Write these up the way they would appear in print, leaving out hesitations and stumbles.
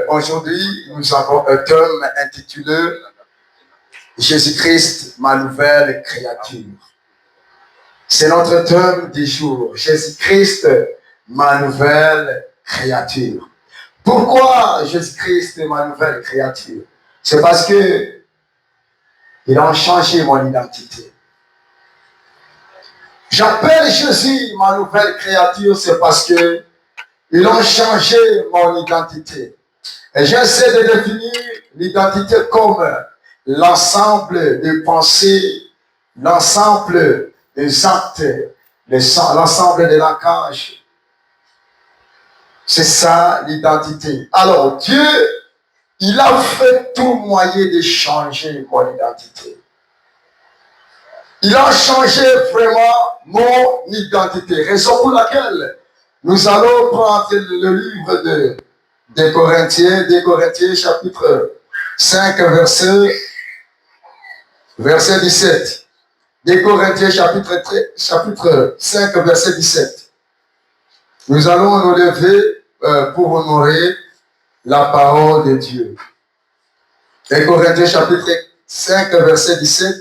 aujourd'hui, nous avons un thème intitulé Jésus-Christ, ma nouvelle créature. C'est notre thème du jour. Jésus-Christ, ma nouvelle créature. Pourquoi Jésus-Christ, ma nouvelle créature? C'est parce que il a changé mon identité. J'appelle Jésus ma nouvelle créature, c'est parce que ils ont changé mon identité. Et j'essaie de définir l'identité comme l'ensemble des pensées, l'ensemble des actes, l'ensemble des langages. C'est ça l'identité. Alors Dieu, il a fait tout moyen de changer mon identité. Il a changé vraiment mon identité. Raison pour laquelle nous allons prendre le livre des Corinthiens chapitre 5, verset 17. Des Corinthiens chapitre 5, verset 17. Nous allons nous lever pour honorer la parole de Dieu. Des Corinthiens chapitre 5, verset 17.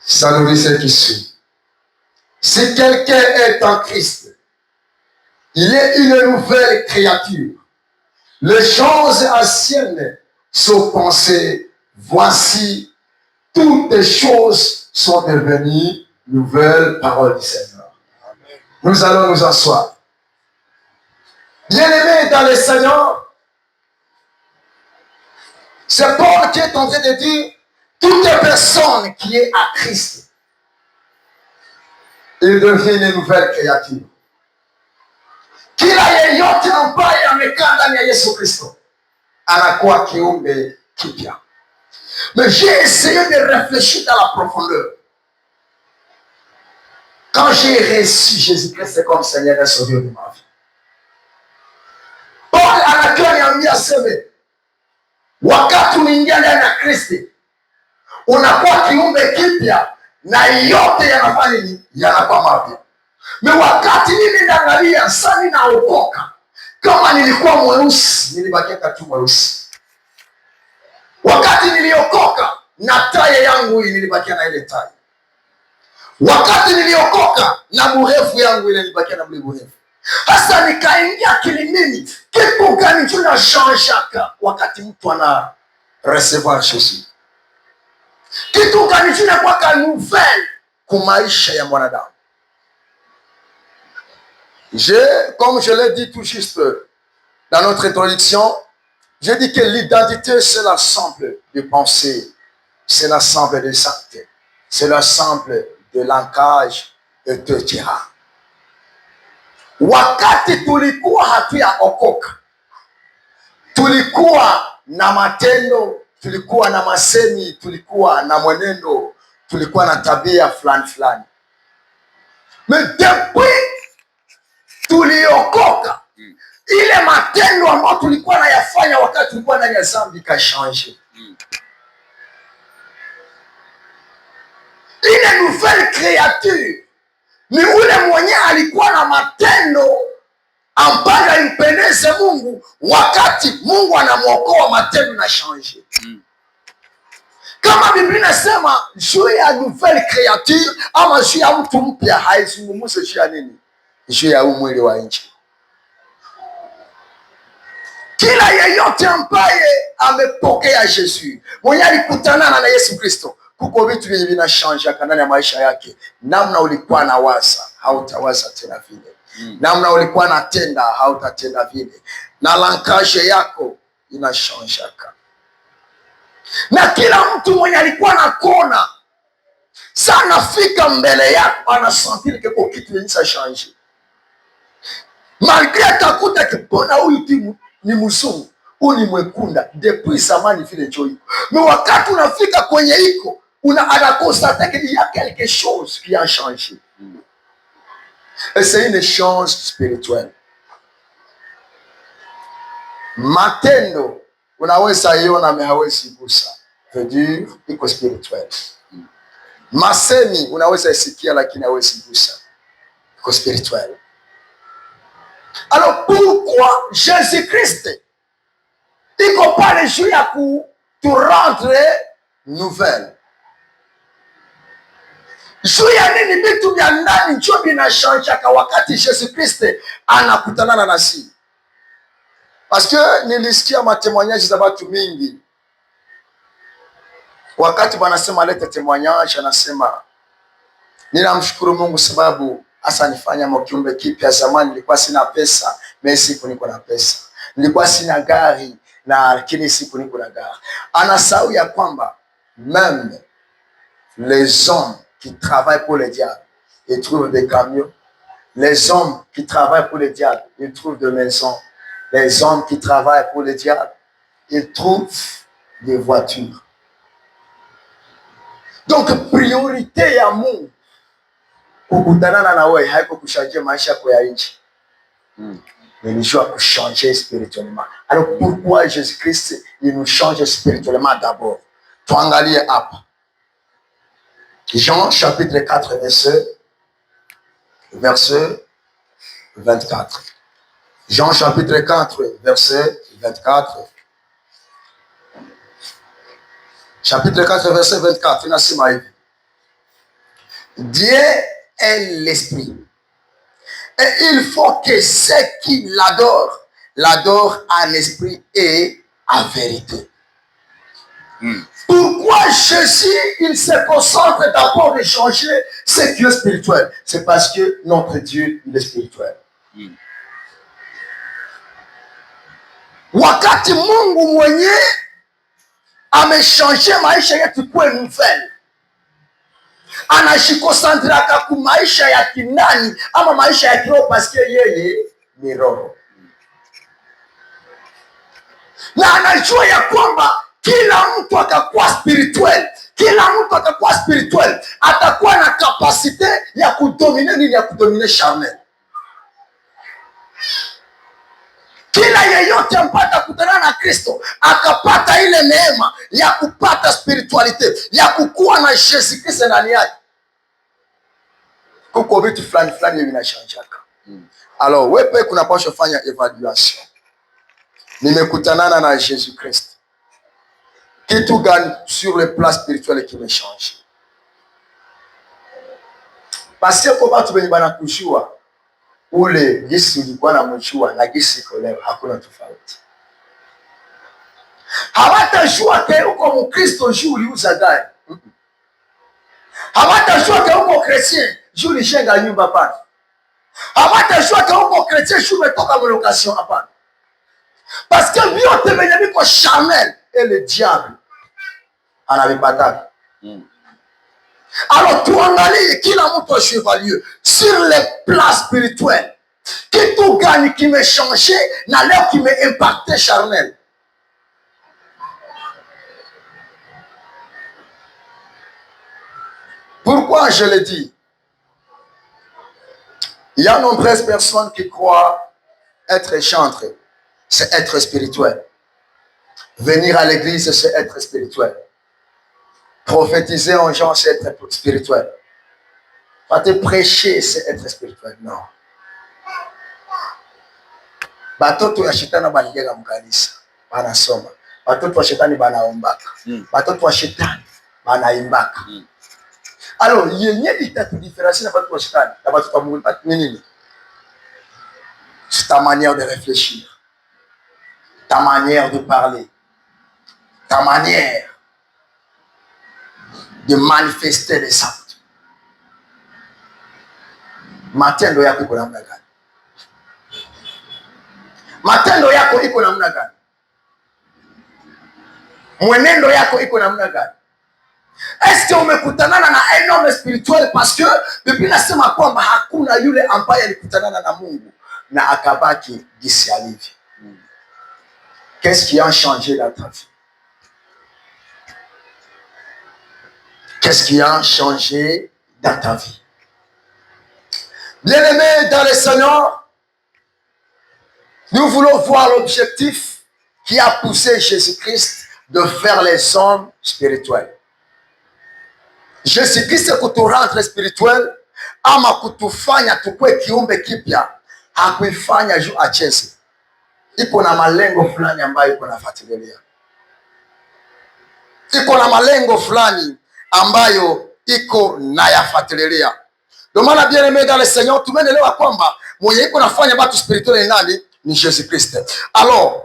Ça nous dit ce qui suit. Si quelqu'un est en Christ, il est une nouvelle créature. Les choses anciennes sont passées. Voici, toutes les choses sont devenues nouvelles. Parole du Seigneur. Amen. Nous allons nous asseoir. Bien-aimés dans le Seigneur, c'est Paul qui est en train de dire toute personne qui est à Christ, il devient une nouvelle créature. Kila yeyote ambaye amekaa ndani ya Yesu Kristo anakuwa kiumbe kipya. Mais j'ai essayé de réfléchir dans la profondeur. Quand j'ai reçu Jésus-Christ comme Seigneur et Sauveur de ma vie, Paul ananiambia aseme, wakati unaingia ndani ya Kristo unakuwa kiumbe kipya na yote yanafanya nini? Yanakuwa mapya. Na wakati mimi naangalia sasa ninaokoka, kama nilikuwa mweusi nilibakia tu mweusi. Wakati niliokoka na taye yangu nilibakia na ile taye. Wakati niliokoka na mrefu yangu ile nilibakia na mrefu. Sasa nikaingia kilimini, kitu gani tunashangaka wakati mtu ana recevoir Jésus? Kitu gani tunakuwa nouvelle kwa maisha ya mwanadamu? Comme je l'ai dit tout juste dans notre introduction, je dis que l'identité c'est l'ensemble de pensées, c'est l'ensemble des actes, c'est l'ensemble de langage, etc. Wakati tulikuwa hatuyaokoka, tulikuwa na matendo, tulikuwa na masemi, tulikuwa na mwenendo, tulikuwa na tabia fulani fulani. Mais depuis tuliokoka, ile matendo ambayo tulikuwa nayafanya wakati tulikuwa ndani ya dhambi kashange. Ile nouvelle créature ni ule mwenye alikuwa na matendo ambayo impendeze Mungu. Wakati Mungu anamwokoa, matendo na change. Kama Biblia inasema juu ya nouvelle créature ama juu ya mtu mpya, haizungumzi juu ya nini? Juu ya mwili wa nchi. Kila yeyote ambaye amepokea Yesu, mwenye alikutana na Yesu Kristo, kuko vitu vingi vinashanja ndani ya maisha yake. Namna ulikuwa na waza, hautawaza tena vile. Namna ulikuwa na tenda, hautatenda vile. Na langage yako inashanjaka. Na kila mtu mwenye alikuwa na kona, sana fika mbele yako, anasantiri kiko kitu yenisa shanje. Malgré atakuta kipona huyu timu ni mzungu, huyu ni mwekunda, depuis zamani vile choi. Mais wakati unafika kwenye iko, anakonstate qu'il y a quelque chose qui a changé. Et c'est une change spirituelle. Matendo unaweza iona mais hawezi gusa. Veut dire iko spirituel. Masemi unaweza isikia lakini hawezi gusa. Iko spirituel. Alors pourquoi kwa Jésus-Christ. Iko pale juu ya tu rendre nouvelle. Juu ya nini? Vitu vya ndani njo vinashanjaka wakati Jésus-Christ anakutanana nasi. Parce que nilisikia matemoignage za watu mingi wakati wanasema leta témoignage, anasema ninamshukuru Mungu sababu hasa nifanya kiumbe kipya. Zamani nilikuwa sina pesa, mais siku niko na pesa. Nilikuwa sina gari na lakini siku niko na gari. Anasahau ya kwamba même les hommes qui travaillent pour le diable, ils trouvent des camions. Les hommes qui travaillent pour le diable, ils trouvent des maisons. Les hommes qui travaillent pour le diable, ils trouvent des voitures. Donc priorité ya Mungu kukutanana na wewe haiko kushanjia maisha yako ya nje. Mais il doit changer spirituellement. Alors pourquoi Jésus-Christ il nous change spirituellement d'abord? Tuangalie hapa. Jean chapitre 4 verset 24. Jean chapitre 4 verset 24. Chapitre 4 verset 24. Inasema hivi. Dieu est l'esprit. Et il faut que ceux qui l'adorent en esprit et en vérité. Pourquoi Jésus, il se concentre d'abord de changer ce qui est spirituel? C'est parce que notre Dieu, il est spirituel. Wakati Mungu mwenye amechange maisha yetu kuwe nouvelle, anashikosantraka ku maisha ya kinani ama maisha ya kiroho, paske yeye ni roho, na anajua ya kwamba kila mtu akakuwa spirituel, atakuwa na kapasite ya kudomine nini, ya kudomine charnel. Kila yeyote mpata kutana na Kristo akapata ile neema ya kupata spiritualite, ya kukuwa na Yesu Kristo ndani yake, kuko vitu fulani vinashanjaka. Alors wewe kuna pasha fanya evaluation. Nimekutanana na Jésus Christ. Kitu gani sur le plan spirituel qui me change? Parce que kwa watu wenye banakujua ule Yesu ulikuwa na mjua na Yesu iko leo, hakuna tofauti. Hawatajua ke uko Mkristo juu uliuza gari. Hawatajua ke uko chrétien juu ulishenga nyumba pale. Hawatajua ke uko chrétien juu umetoka kwa location hapana. Parce que vyote venye viko charnel et le diable anavipata. Alors tuangalie kila mtu achevalue sur le plan spirituel. Kitu gani qui me changé na leo qui me impacté charnel? Pourquoi je le dis? Il y a nombreuses personnes qui croient être chantre, c'est être spirituel. Venir à l'église, c'est être spirituel. Prophétiser en gens, c'est être spirituel. Pas te prêcher, c'est être spirituel. Non. Batoto ya shetani banigega mkanisa, banasoma. Batoto wa shetani banaombaka. Batoto wa shetani banaimbaka. Alors, yenye itatudifférencier na batoto wa shetani, na batoto wa Mungu nini? C'est ta manière de réfléchir, ta manière de parler, ta manière de manifester les actes. Matendo yako iko namna gani? Matendo yako iko namna gani? Mwenendo yako iko namna gani? Est-ce que umekutanana na un homme spirituel? Parce que Biblia inasema kwamba hakuna yule ambaye alikutanana na Mungu na akabaki jinsi alivyo. Qu'est-ce qui a changé dans ta vie? Qu'est-ce qui a changé dans ta vie? Bien-aimés dans le Seigneur, nous voulons voir l'objectif qui a poussé Jésus-Christ de faire les hommes spirituels. Jésus-Christ kuturendre spirituel ama kutufanya tukue kiumbe kipya, hakuifanya juu acheze. iko na malengo fulani ambayo iko nafuatilia, iko na malengo fulani ambayo iko nayafuatilia. Ndio maana bien aimé dans le Seigneur, tumeelewa kwamba mwenye iko nafanya watu spirituel ni nani? Ni Jésus Christ. Alors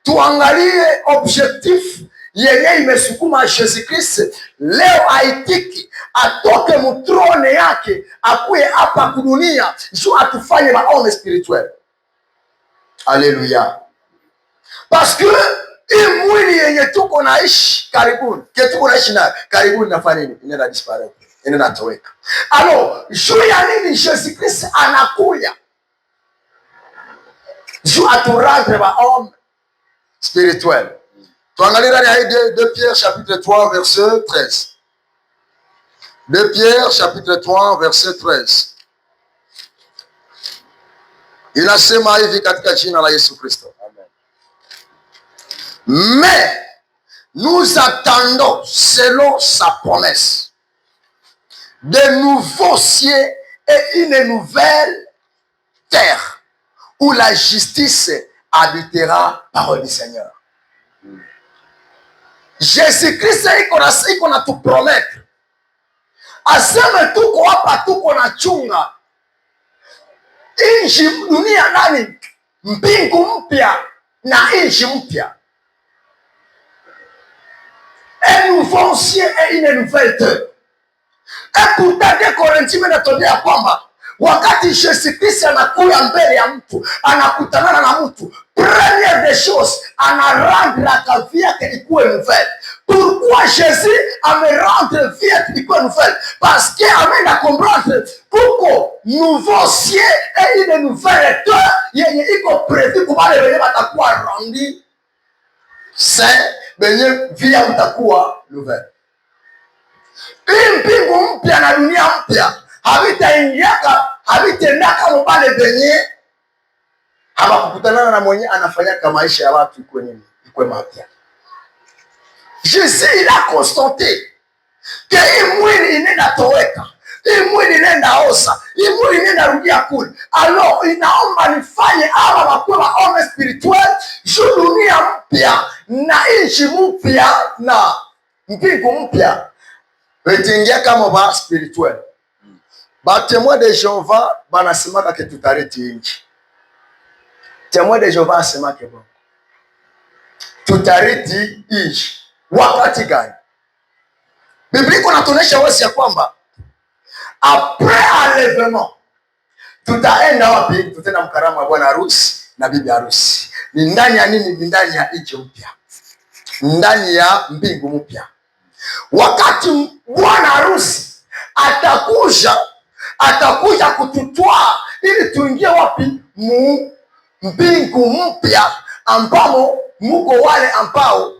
tuangalie objectif yenye imesukuma Jésus Christ leo aitiki atoke mutrone yake akuye hapa kudunia juu atufanye maombi spirituel. Alléluia. Parce que hii mwili yenye tuko naishi karibuni, tuko naishi na karibuni, nafanya nini? Inaenda disparaître, inaenda toweka. Alors juu ya nini Jésus Christ anakuya? Juu aturendre maombi spirituel. Tuangalie ndani ya 2 Pierre chapitre 3 verset 13. 2 Pierre chapitre 3 verset 13. Inasema hivi katika jina la Yesu Kristo. Amen. Mais nous attendons selon sa promesse de nouveaux cieux et une nouvelle terre où la justice habitera, parole du Seigneur. Jésus-Christ iko na tupromettre aseme tuko hapa, tuko na chunga inji dunia nani, mbingu mpya na inji mpya, un nouveau ciel et une nouvelle terre. Et pourtant 2 Corinthiens inatuambia kwamba wakati Jésus Christ anakuya mbele ya mtu, anakutanana na mtu, première des choses anarendre la vie yake ikuwe nouvelle. Pourquoi Jésus amerendre vie yake ikuwe nouvelle? Parce que amenda comprendre kuko nouveau ciel et une nouvelle terre yenye iko prévu kwa wale wenye watakuwa rendi saint, benye vie yao itakuwa nouvelle. Hii mbingu mpya na dunia mpya havitaendaka mubale benye hawakukutanana na mwenye anafanyaka maisha ya watu ikwe mapya. Jésus il a constaté que hii mwili inenda toweka, hii mwili inenda osa, hii mwili inenda rudia kule. Alors inaomba nifanye awa wakuwe waombe spirituel juu dunia mpya na inchi mpya na mbingu mpya wetingia kama ba spirituel. Ba témoin de Jéhovah banasemaka ke tutareti inchi. Témoin de Jéhovah asema ke bon, tutareti inchi. Wakati gani? Biblia iko natuonyesha wazi ya kwamba après enlèvement tutaenda wapi? Tutaenda mkaramu wa bwana harusi na bibi harusi. Ni ndani ya nini? Ni ndani ya nchi mpya, ndani ya mbingu mpya. Wakati bwana harusi atakuja kututwaa ili tuingie wapi? Mbingu mpya ambamo muko wale ambao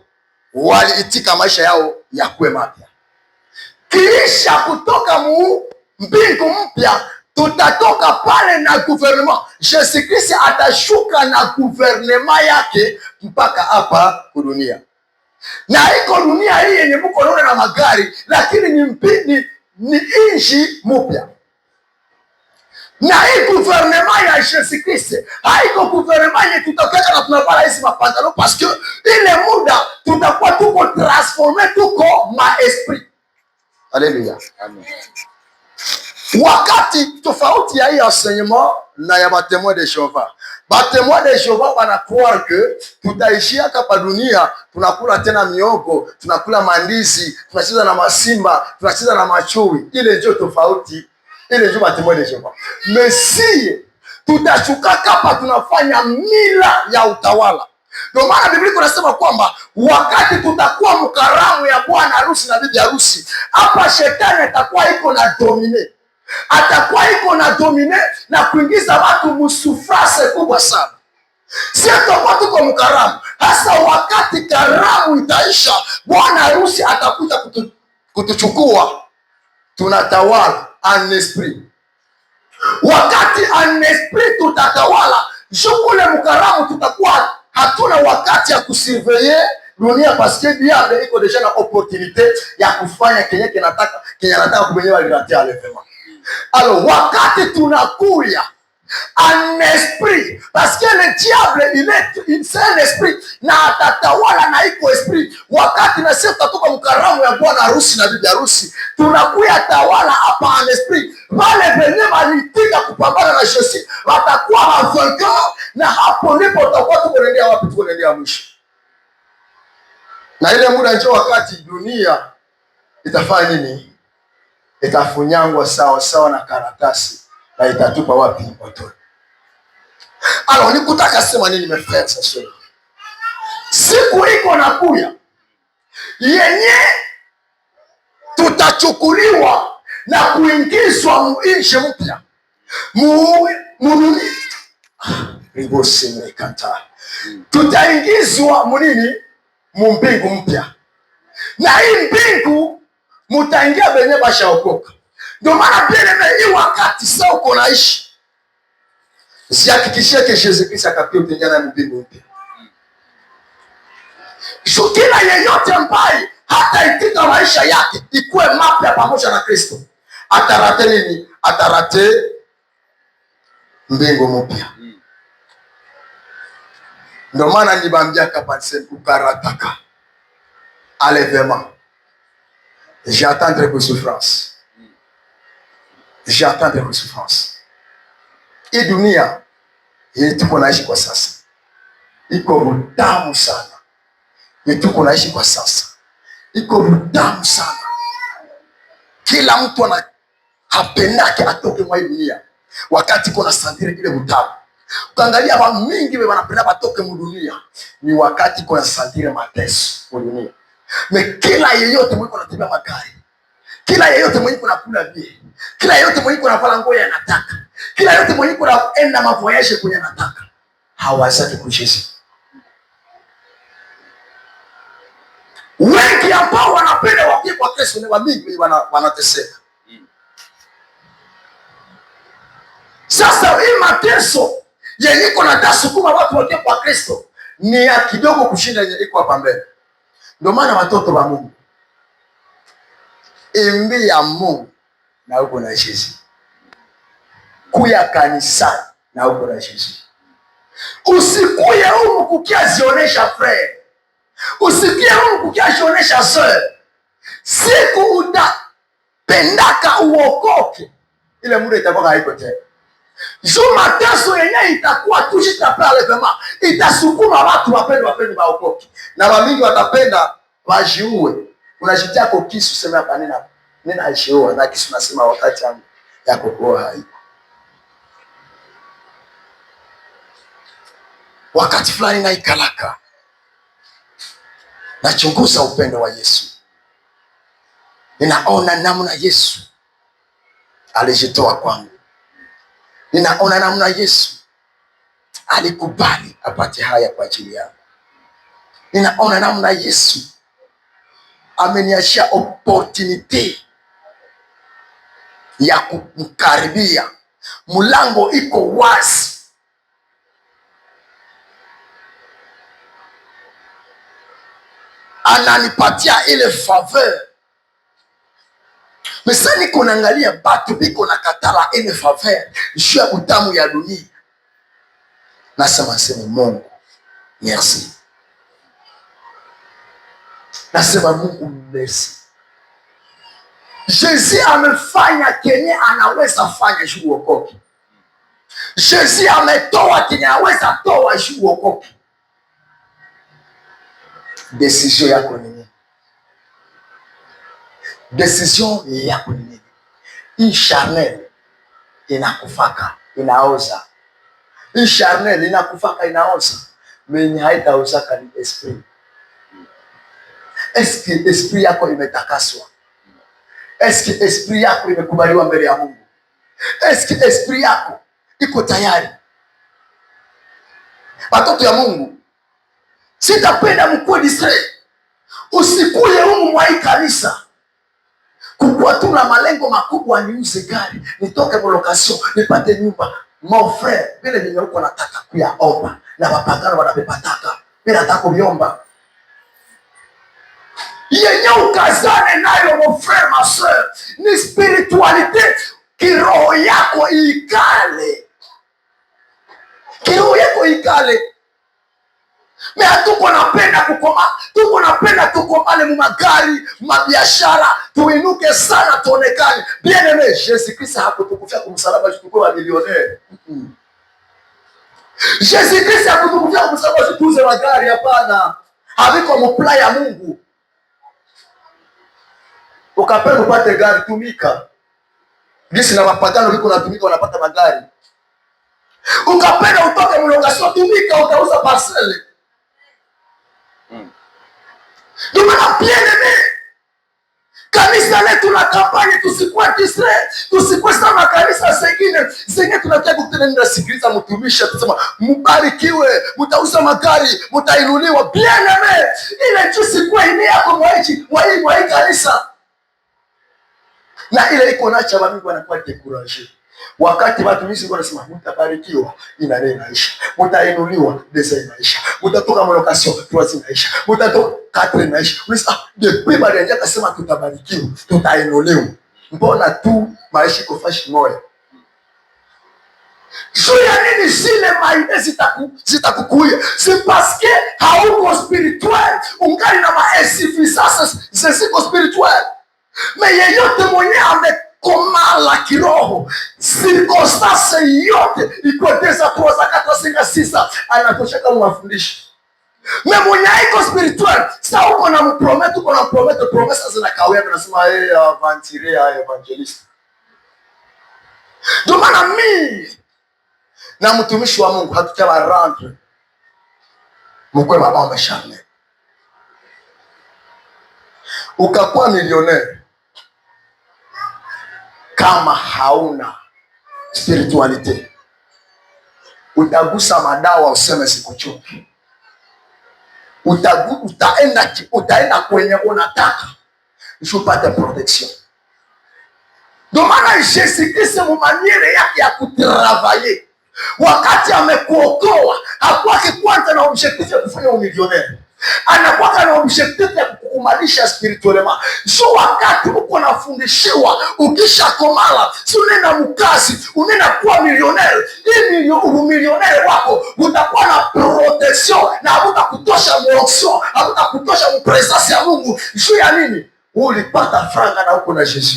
waliitika maisha yao ya kuwe mapya. Kisha kutoka mbingu mpya tutatoka pale na gouvernement. Jésus Christ atashuka na gouvernement yake mpaka hapa kudunia. Na iko dunia hii yenye muko naona na magari, lakini ni inchi mpya. Na hii gouvernement ya Jésus Christ haiko gouvernement yenye tutokeka na tunapala hizi mapantalo, parce que ile muda tutakuwa tuko transforme, tuko ma esprit. Alléluia. Amen. Wakati tofauti ya hii enseignement na ya batemoin de Jéhovah. Batemoin de Jéhovah wana croire que tutaishia hapa dunia, tunakula tena miogo, tunakula mandizi, tunacheza na masimba, tunacheza na machui. Ile ndio tofauti, ile ndio batemoin de Jéhovah. Messie tutashuka hapa, tunafanya mila ya utawala. Ndio maana Biblia inasema kwamba wakati tutakuwa mkaramu ya bwana harusi na bibi harusi, hapa shetani atakuwa iko na domine. Atakuwa iko na domine na kuingiza watu musufrase kubwa sana. Sio tutakuwa tuko mkaramu. Hasa wakati karamu itaisha, bwana harusi atakuja kutuchukua, tunatawala en esprit. Wakati en esprit tutatawala, jukule mkaramu tutakuwa hatuna wakati ya kusurveiller dunia, parce que diable iko deja na opportunité ya kufanya kenye anataka kubenyewa lilatia enlèvement. Alors wakati tunakuya un esprit, parce que le diable c'est un esprit na atatawala na iko esprit. Wakati na sisi tutatoka mkaramu ya bwana harusi na bibi harusi, tunakuya tawala hapa un esprit. Wale wenye walitika kupambana na Yesu watakuwa hawafaika, na hapo ndipo tutakuwa tunaendea wapi? Tunaendea mwisho. Na ile muda njoo wakati dunia itafanya nini? Itafunyangwa sawa sawa na karatasi, na itatupa wapi? Motoni. Alors nikutaka sema nini nimefanya sasa? Siku iko na kuya yenye tutachukuliwa na kuingizwa muinchi mpya munini ribosemekata, tutaingizwa munini mumbingu mpya, na hii mbingu mutaingia benye bashaokoka. Ndio maana pia hii wakati sasa uko naishi, sihakikishie ke Yesu Kristo akapia utaingia na mbingu mpya. Kila yeyote ambaye hata itika maisha yake ikuwe mapya pamoja na Kristo atarate nini? Atarate mbingu mpya. Ndio maana nibambia kapase kukarataka enlèvement. J'attendrai vos souffrances. J'attendrai vos souffrances. Hii dunia yenye tuko naishi kwa sasa iko mtamu sana. Yenye tuko naishi kwa sasa iko mtamu sana. Kila mtu hapendake atoke mwa dunia wakati kuna sandire ile mtamu. Ukaangalia wa mingi wanapenda batoke mu dunia ni wakati kuna sandire mateso mu dunia. Kila yeyote mwenye anatembea magari, kila yeyote mwenye kunakula bie, kila yeyote mwenye kunafanya nguo anataka, kila yeyote mwenye kunaenda mavoyage kwenye anataka, hawazaki kujeshi. Wengi ambao wanapenda wakie kwa Kristo ni wamingi wanateseka. Sasa hii mateso yenye kuna tasukuma watu wakie kwa Kristo ni ya kidogo kushinda yenye iko hapa mbele. Ndio maana watoto wa Mungu, imbi ya Mungu na uko na Yesu, kuya kanisa na uko na Yesu. Usikuye humu kukiazionesha frere, usikie humu kukiazionesha sœur. Siku utapendaka uokoke, ile muda itakuwa haiko tena. Mateso yenye itakuwa tushita pale vema, itasukuma watu wapende waokoke, na wamingi watapenda wajiue. Unajitia kwa kisu sema hapa nina ajiua, na kisu nasema wakati yangu ya kuokoa haiko. Wakati fulani na ikalaka nachunguza upendo wa Yesu, ninaona namna Yesu alijitoa kwangu. Ninaona namna Yesu alikubali apate haya kwa ajili yangu. Ninaona namna Yesu ameniachia opportunity ya kumkaribia. Mlango iko wazi. Ananipatia ile faveur. Mesa niko naangalia batu biko na katala ile faveur juu ya utamu ya dunia. Nasema Mungu merci. Nasema Mungu merci. Jésus amefanya kenye anaweza fanya juu uokoke. Jésus ametoa kenye anaweza toa juu uokoke. Decision yako ni nini? Decision yako ni nini? Hii charnel inakufaka, inaoza. Hii charnel inakufaka, inaoza. Mwenye haitaozaka ni esprit. Eski esprit yako imetakaswa? Eski esprit yako imekubaliwa mbele ya Mungu? Eski esprit yako iko tayari? Watoto ya Mungu, sitapenda mkuwe distrait. Usikuye humu mwa hii kanisa kukuwa tu na malengo makubwa, niuze gari, nitoke kwa location, nipate nyumba. Mon frère, vile ninyo uko nataka kuyaomba na wapagano wanapepataka, bila nataka kuviomba. Yenye ukazane nayo mon frère, ma soeur, ni spiritualité kiroho yako ikale. kiroho yako ikale. Mais hatuko napenda kukoma, tuko napenda tukomane mu magari, mabiashara, tuinuke sana tuonekane. Bien aimé, Jésus Christ hakutukufia kumsalaba tukuwe milionnaire. Jésus Christ hakutukufia kumsalaba tuuze magari, hapana. Haviko mupla ya Mungu. Ukapenda upate gari, tumika. Gisi na mapagano viko natumika wanapata magari. Ukapenda utoke mlongasio, tumika, utauza parcelle. Ndio maana bien aimé, kanisa letu na kampani tusikuwe distrait, tusikuwe sana kanisa zingine tunataka kutengeneza. Sikiliza mtumishi atasema mbarikiwe, mtauza magari, mtainuliwa. Bien aimé, ile jusi kwa ini yako mwa hii kanisa. Na ile iko nacha Mungu anakuwa découragé. Wakati watumishi wanasema mtabarikiwa, inane inaisha. Mtainuliwa, desa inaisha. Mtatoka mlokasio, tuazi inaisha. Mtatoka katre inaisha. Unasema depuis baada ya kusema tutabarikiwa, tutainuliwa. Mbona tu maisha iko fashi moja? Juu ya nini zile maide zitakukuia? C'est parce que hauko spirituel, ungali na insuffisance zisiko spirituel. Mais yeyote mwenye amekomala kiroho, circonstance yote iko 2 3 4 5 6 anatosha kama mafundisho. Mais mwenye iko spirituel, sa uko na mpromete, promesa zinakawia, tunasema avantire evangelist. Ndio maana mimi na mtumishi wa Mungu hatutawa rendre mkwe mabamba shame. Ukakuwa millionaire kama hauna spiritualite, utagusa madawa useme sikuchoki. Utaenda kwenye unataka usipate protection. Ndio maana Yesu Kristo mumaniere yake ya kutravailler, wakati amekuokoa hakuwaki kwanza na objectif ya kufanya umilionaire, anakuwa na objectif ya kukumalisha spirituellement. So wakati uko nafundishiwa, ukisha komala, si unaenda mkazi, unaenda kuwa milionaire. Hii milionaire wako utakuwa na protection na utakutosha motion, utakutosha presence ya Mungu. Juu ya nini? Ulipata franga na uko na Yesu.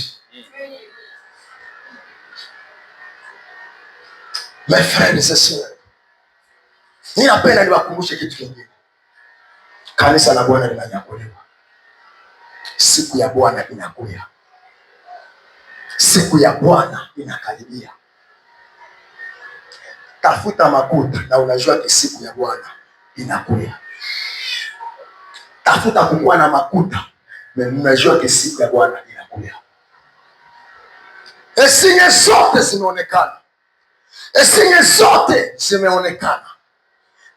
Mes frères et sœurs, ninapenda niwakumbushe kitu kingine. Kanisa la Bwana linanyakuliwa. Siku ya Bwana inakuja. Siku ya Bwana inakaribia. Tafuta makuta na unajua siku ya Bwana inakuja. Tafuta kukuwa na makuta na unajua siku ya Bwana inakuja. Esinye zote zimeonekana. Esinye zote zimeonekana.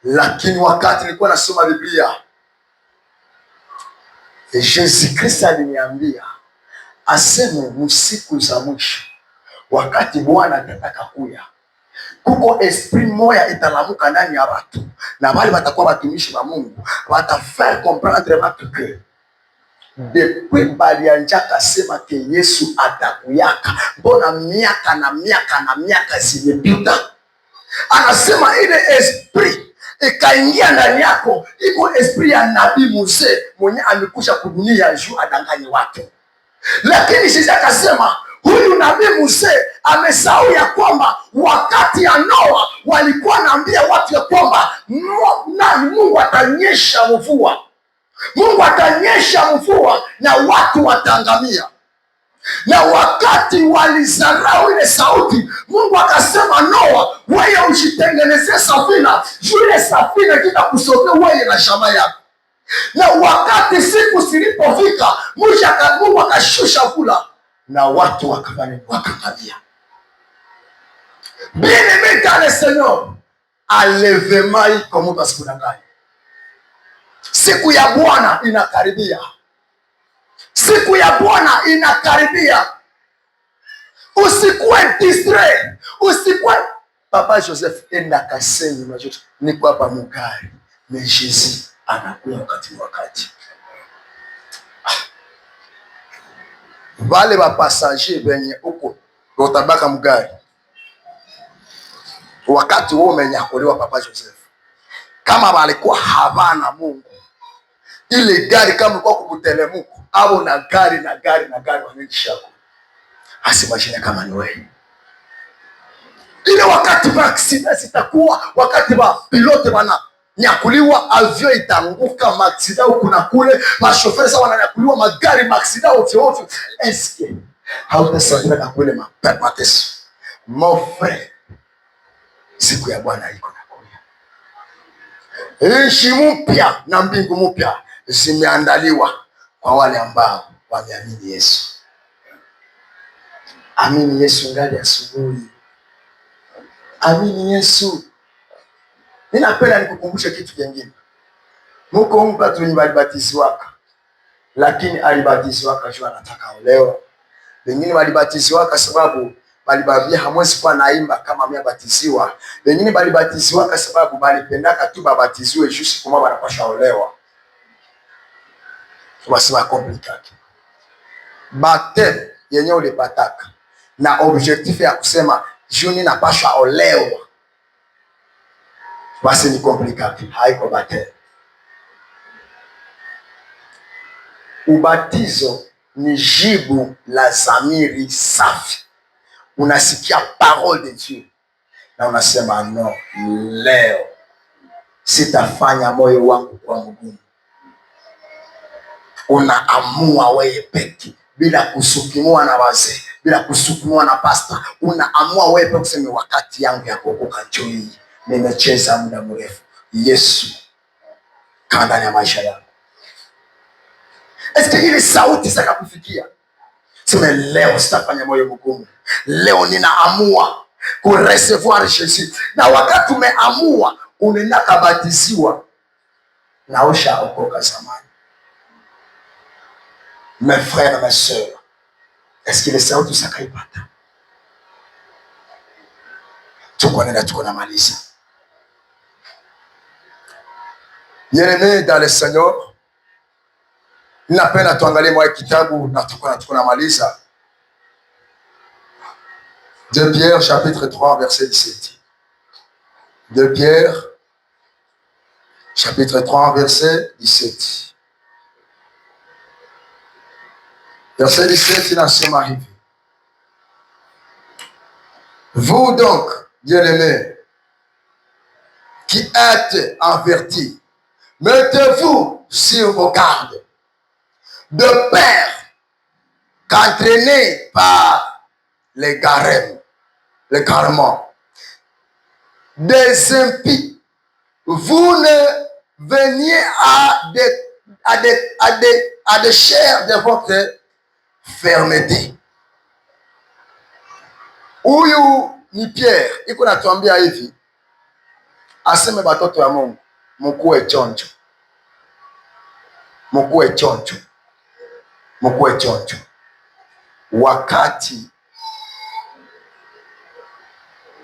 Lakini wakati nilikuwa nasoma Biblia, Yesu Kristo aliniambia aseme msiku za mwisho, wakati Bwana atataka kuja, kuko esprit moya italamuka ndani ya watu, na wale watakuwa watumishi wa Mungu, watafaire comprendre watu que depuis balianjaka sema ke Yesu atakuyaka, mbona miaka na miaka na miaka zimepita. Anasema ile esprit ikaingia ndani yako, iko esprit ya nabii Musa mwenye amekusha kudunia juu adanganye watu. Lakini sisi akasema huyu nabii Musa amesahau ya kwamba wakati ya Noa walikuwa naambia watu ya kwamba Mungu atanyesha mvua. Mungu atanyesha mvua na watu wataangamia. Na wakati walizarau ile sauti, Mungu akasema Noa, wewe usitengenezee safina, ile safina kitakusogea wewe na shamba yako. Na wakati siku zilipofika, Mungu akashusha vula na watu wakaangamia. Bien-aimé dans le Seigneur, enlèvement comme pasikudanganya. Siku ya Bwana inakaribia. Siku ya Bwana inakaribia. Usikuwe distrait. Usikuwe. Papa Joseph enda Kasenyi majoto. Niko hapa mugari. Mais Jésus anakuja wakati. Wale ba passager benye uko utabaka mugari. wakati wewe umenyakuliwa, Papa Joseph, kama walikuwa havana Mungu, ile gari kama kwa kumtelemuko au na gari wanishako hasi mashine kama ni wewe. Ile wakati wa accident sitakuwa, wakati wa pilote wana nyakuliwa, avion itanguka, maksida huku na kule, mashoferi wananyakuliwa, magari maksida ovyo. Eske hautasaidia na kule mateso? Mon frère, siku ya Bwana iko nakuja. Nchi mpya na mbingu mpya zimeandaliwa kwa wale ambao wameamini Yesu. Amini Yesu ngali asubuhi. Amini Yesu. Ninapenda nikukumbushe kitu kingine. Muko mpatu ni walibatiziwaka, lakini alibatiziwaka jua anataka olewa. Wengine walibatiziwaka sababu balibabia hamwezi kuwa naimba kama mmeabatiziwa. Wengine balibatiziwaka sababu balipendaka tu babatiziwe juu siku moja wanapasha olewa. Wasiwa complicated. Baptême yenye ulipataka na objectif ya kusema juni napasha olewa, basi ni complicated, haiko baptême. Ubatizo ni jibu la zamiri safi. Unasikia parole de Dieu na unasema no, leo sitafanya moyo wangu kwa mgumu. Unaamua wewe peke, bila kusukumwa na wazee, bila kusukumwa na pasta. Unaamua wewe peke kusema wakati yangu ya kuokoka njoo hii. Nimecheza muda mrefu, Yesu kaa ndani ya maisha yangu. Eske ile sauti sasa kufikia, sema leo sitafanya moyo mgumu. Leo ninaamua kurecevoir Jésus. Na wakati umeamua, unaenda kabatiziwa na ushaokoka zamani. Mes frères, mes sœurs, est-ce que les sauti sakaipata? Tuko na maliza. Bien-aimés dans le Seigneur, ninapenda tuangalie mwa kitabu na tuko na maliza. 2 Pierre chapitre 3 verset 17. 2 Pierre chapitre 3 verset 17. Verset 17 inasema hivi: vous donc, bien-aimés, qui êtes avertis, mettez-vous sur vos gardes, de peur qu'entraînés par les garements des impies, vous ne veniez à des chairs de votre fermeté. Huyu ni Pierre iko natuambia hivi, aseme batoto ya Mungu, mkuwe chonjo, mkuwe chonjo, mkuwe chonjo. Wakati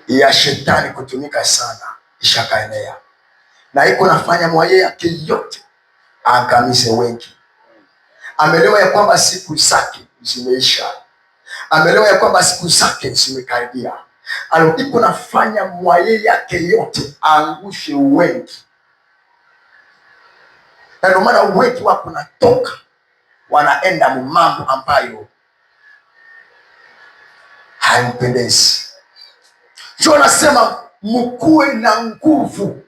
ya shetani kutumika sana ishakaenea, na iko nafanya mwaye yake yote aangamise wengi. Amelewa ya kwamba siku zake zimeisha, amelewa ya kwamba siku zake zimekaribia. Iko nafanya mwaye yake yote aangushe wengi, na ndio maana wengi wako natoka wanaenda mambo ambayo haimpendezi. Ndio nasema mkuwe na nguvu,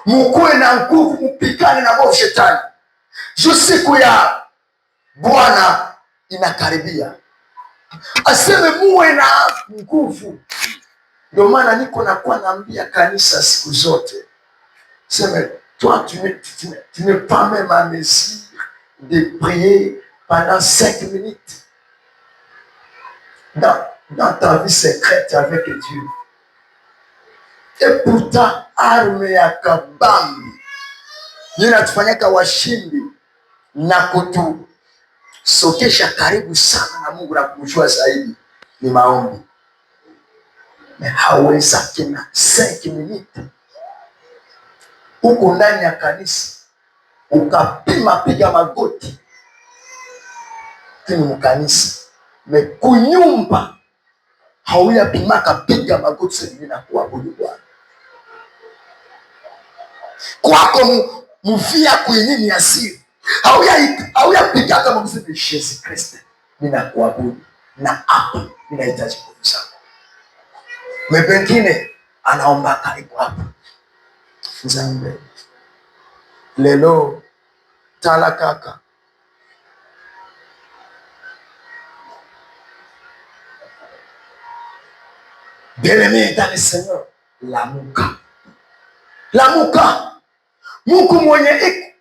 mkuwe na nguvu, mpigane na mwovu shetani. Juu siku ya Bwana inakaribia. Aseme muwe na nguvu. Ndio maana niko nakuwa naambia kanisa siku zote, sema toi tu ne pas même à mesure de prier pendant 5 minutes dans ta vie secrète avec Dieu. Et pourtant arme ya kabambi inatufanyaka washindi na kutusokesha karibu sana na Mungu na kumjua zaidi ni maombi. Hawezaki na 5 minutes uko ndani ya kanisa ukapima piga magoti kini mkanisa mekunyumba hauyapimaka piga magoti sasa na kuabudu Bwana. Kwako mufia kuinini ya siri. Hauyapiga kama mseme Yesu Kristo. Ninakuabudu na hapa ninahitaji nguvu zako. Mwepengine anaomba karibu hapa. Nzambe. Lelo tala kaka. Bien-aimé dans le Seigneur, lamuka. Lamuka. Mungu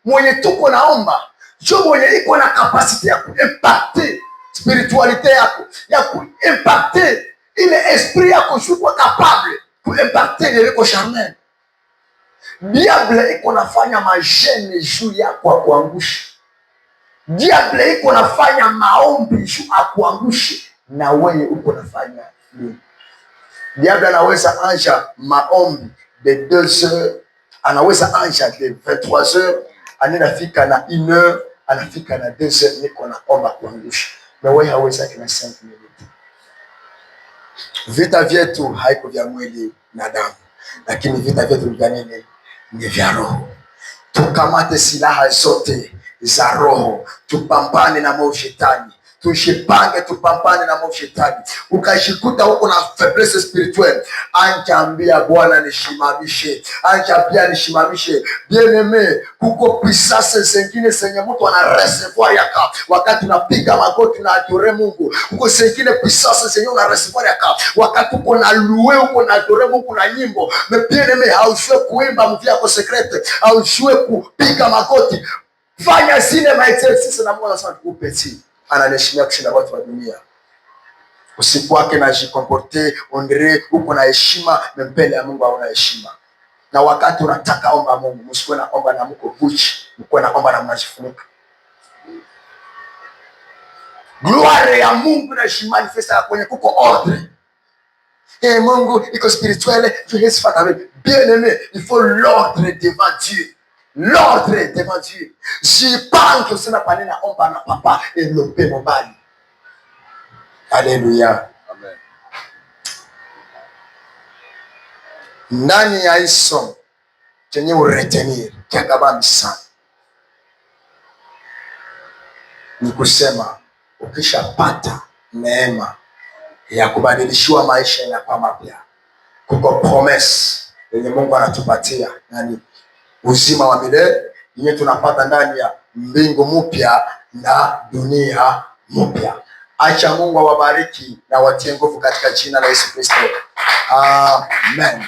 mwenye tuko naomba, jo mwenye iko na kapasite ya kuimpacte spiritualite yako, ya kuimpacte ile esprit yako, shuko capable kuimpacte ile ko charnel. Diable iko nafanya majene juu yako akuangushe. Diable iko nafanya maombi juu akuangushe, na wewe uko nafanya nini? Diable anaweza anja maombi de 2 heures, anaweza anja de 23 heures, anafika na 1 heure, anafika na 2 heures, niko naomba kuangusha. Na wewe hawezi kina 5 minutes. Vita vyetu haiko vya mwili na damu, lakini vita vyetu vya nini? Ni vya roho. Tukamate silaha zote za roho, tupambane na maovu shetani. Tushipange tupambane na maovu shetani. Ukashikuta huko na faiblesse spirituelle, anjaambia Bwana nishimamishe, anjaambia nishimamishe. Bien-aimé, kuko puissance zingine zenye mtu ana recevoir yaka wakati unapiga magoti na adore Mungu. Kuko zingine puissance zenye una recevoir yaka wakati uko na louer, uko na adore Mungu na nyimbo. Mais bien-aimé, haujue kuimba mvia yako secrete, haujue kupiga magoti. Fanya zile ma exercice na Mungu anasema tukupeti. Ananiheshimia kushinda watu wa dunia. Usiku wake na jikomporte ondre uko na heshima, mbele ya Mungu hauna heshima. Na wakati unataka omba Mungu, msikuwe na omba na mko buchi, mko na omba na mnajifunika. Gloire ya Mungu na jimanifesta kwenye kuko ordre. Mungu iko spirituel, tu hesi fata. Bien-aimé, il faut l'ordre devant Dieu. L'ordre devant Dieu. Jipange usina panena omba na papa elope mobali. Alléluia. Amen. Ndani ya iso chenye uretenir kiagabami sana ni kusema ukishapata neema ya kubadilishiwa maisha ya kwa mapya, kuko promise yenye Mungu anatupatia, yani uzima wa milele yenye tunapata ndani ya mbingu mpya na dunia mpya. Acha Mungu awabariki na watie nguvu katika jina la Yesu Kristo. Amen.